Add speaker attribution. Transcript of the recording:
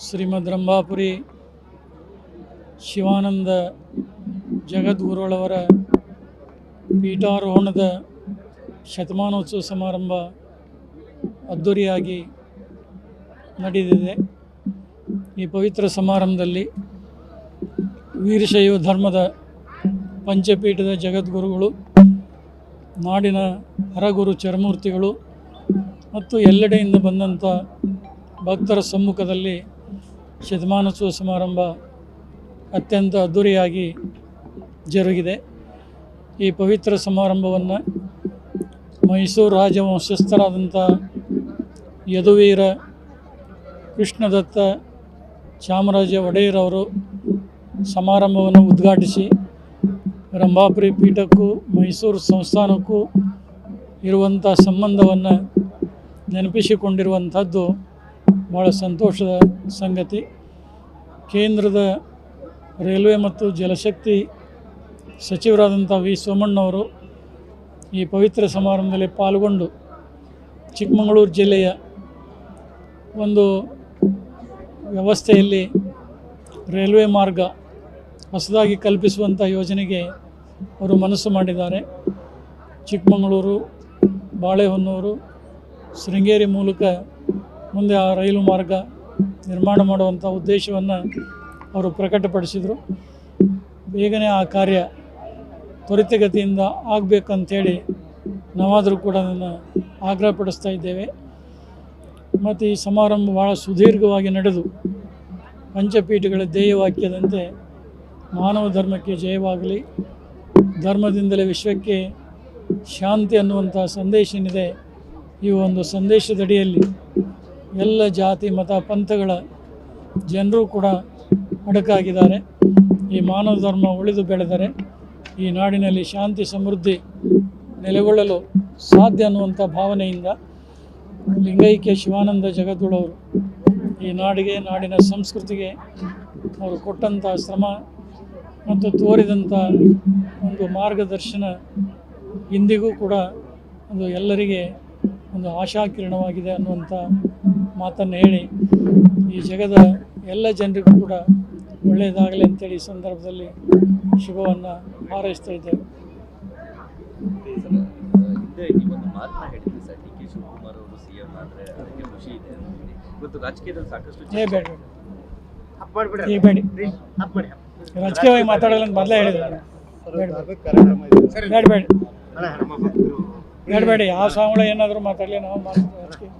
Speaker 1: ಶ್ರೀಮದ್ ರಂಭಾಪುರಿ ಶಿವಾನಂದ ಜಗದ್ಗುರುಗಳವರ ಪೀಠಾರೋಹಣದ ಶತಮಾನೋತ್ಸವ ಸಮಾರಂಭ ಅದ್ಧೂರಿಯಾಗಿ ನಡೆದಿದೆ. ಈ ಪವಿತ್ರ ಸಮಾರಂಭದಲ್ಲಿ ವೀರಶೈವ ಧರ್ಮದ ಪಂಚಪೀಠದ ಜಗದ್ಗುರುಗಳು, ನಾಡಿನ ಹರಗುರು ಚರಮೂರ್ತಿಗಳು ಮತ್ತು ಎಲ್ಲೆಡೆಯಿಂದ ಬಂದಂಥ ಭಕ್ತರ ಸಮ್ಮುಖದಲ್ಲಿ ಶತಮಾನೋತ್ಸವ ಸಮಾರಂಭ ಅತ್ಯಂತ ಅದ್ಧೂರಿಯಾಗಿ ಜರುಗಿದೆ. ಈ ಪವಿತ್ರ ಸಮಾರಂಭವನ್ನು ಮೈಸೂರು ರಾಜವಂಶಸ್ಥರಾದಂಥ ಯದುವೀರ ಕೃಷ್ಣದತ್ತ ಚಾಮರಾಜ ಒಡೆಯರವರು ಸಮಾರಂಭವನ್ನು ಉದ್ಘಾಟಿಸಿ ರಂಭಾಪುರಿ ಪೀಠಕ್ಕೂ ಮೈಸೂರು ಸಂಸ್ಥಾನಕ್ಕೂ ಇರುವಂಥ ಸಂಬಂಧವನ್ನು ನೆನಪಿಸಿಕೊಂಡಿರುವಂಥದ್ದು ಭಾಳ ಸಂತೋಷದ ಸಂಗತಿ. ಕೇಂದ್ರದ ರೈಲ್ವೆ ಮತ್ತು ಜಲಶಕ್ತಿ ಸಚಿವರಾದಂಥ ವಿ ಸೋಮಣ್ಣವರು ಈ ಪವಿತ್ರ ಸಮಾರಂಭದಲ್ಲಿ ಪಾಲ್ಗೊಂಡು ಚಿಕ್ಕಮಗಳೂರು ಜಿಲ್ಲೆಯ ಒಂದು ವ್ಯವಸ್ಥೆಯಲ್ಲಿ ರೈಲ್ವೆ ಮಾರ್ಗ ಹೊಸದಾಗಿ ಕಲ್ಪಿಸುವಂಥ ಯೋಜನೆಗೆ ಅವರು ಮನಸ್ಸು ಮಾಡಿದ್ದಾರೆ. ಚಿಕ್ಕಮಗಳೂರು, ಬಾಳೆಹೊನ್ನೂರು, ಶೃಂಗೇರಿ ಮೂಲಕ ಮುಂದೆ ಆ ರೈಲು ಮಾರ್ಗ ನಿರ್ಮಾಣ ಮಾಡುವಂಥ ಉದ್ದೇಶವನ್ನು ಅವರು ಪ್ರಕಟಪಡಿಸಿದರು. ಬೇಗನೆ ಆ ಕಾರ್ಯ ತ್ವರಿತಗತಿಯಿಂದ ಆಗಬೇಕಂತೇಳಿ ನಾವಾದರೂ ಕೂಡ ಅದನ್ನು ಆಗ್ರಹಪಡಿಸ್ತಾ ಇದ್ದೇವೆ. ಮತ್ತು ಈ ಸಮಾರಂಭ ಭಾಳ ಸುದೀರ್ಘವಾಗಿ ನಡೆದು ಪಂಚಪೀಠಗಳ ಧ್ಯೇಯವಾಕ್ಯದಂತೆ ಮಾನವ ಧರ್ಮಕ್ಕೆ ಜಯವಾಗಲಿ, ಧರ್ಮದಿಂದಲೇ ವಿಶ್ವಕ್ಕೆ ಶಾಂತಿ ಅನ್ನುವಂಥ ಸಂದೇಶ ಏನಿದೆ, ಈ ಒಂದು ಸಂದೇಶದಡಿಯಲ್ಲಿ ಎಲ್ಲ ಜಾತಿ ಮತ ಪಂಥಗಳ ಜನರು ಕೂಡ ಅಡಕಾಗಿದ್ದಾರೆ. ಈ ಮಾನವ ಧರ್ಮ ಉಳಿದು ಬೆಳೆದರೆ ಈ ನಾಡಿನಲ್ಲಿ ಶಾಂತಿ ಸಮೃದ್ಧಿ ನೆಲೆಗೊಳ್ಳಲು ಸಾಧ್ಯ ಅನ್ನುವಂಥ ಭಾವನೆಯಿಂದ ಲಿಂಗೈಕ್ಯ ಶಿವಾನಂದ ಜಗದ್ಗುರುವರು ಈ ನಾಡಿಗೆ, ನಾಡಿನ ಸಂಸ್ಕೃತಿಗೆ ಅವರು ಕೊಟ್ಟಂಥ ಶ್ರಮ ಮತ್ತು ತೋರಿದಂಥ ಒಂದು ಮಾರ್ಗದರ್ಶನ ಇಂದಿಗೂ ಕೂಡ ಅದು ಎಲ್ಲರಿಗೆ ಒಂದು ಆಶಾಕಿರಣವಾಗಿದೆ ಅನ್ನುವಂಥ ಮಾತನ್ನು ಹೇಳಿ ಈ ಜಗದ ಎಲ್ಲ ಜನರಿಗೂ ಕೂಡ ಒಳ್ಳೆಯದಾಗಲಿ ಅಂತೇಳಿ ಈ ಸಂದರ್ಭದಲ್ಲಿ ಶುಭವನ್ನು ಹಾರೈಸ್ತಾ ಇದ್ದೇವೆ.
Speaker 2: ನೀವೊಂದು ಮಾತನ್ನ ಹೇಳಿದ್ರಿ ಸರ್, ಡಿ ಕೆ ಶಿವಕುಮಾರ್ ಅವರು ಸಿಎಂ ಆದರೆ ಅದಕ್ಕೆ ಖುಷಿ ಇದೆ. ಇವತ್ತು ರಾಜಕೀಯದಲ್ಲಿ ಸಾಕಷ್ಟು
Speaker 1: ರಾಜಕೀಯವಾಗಿ ಮಾತಾಡಲ್ಲ ಅಂತ ಮೊದಲೇ ಹೇಳಿದ್ರು. ಬೇಡಬೇಡಿ, ಯಾವ ಸಾಂಗಳ ಏನಾದರೂ ಮಾತಾಡಲಿ, ನಾವು ಮಾತಾಡ್ತೀವಿ.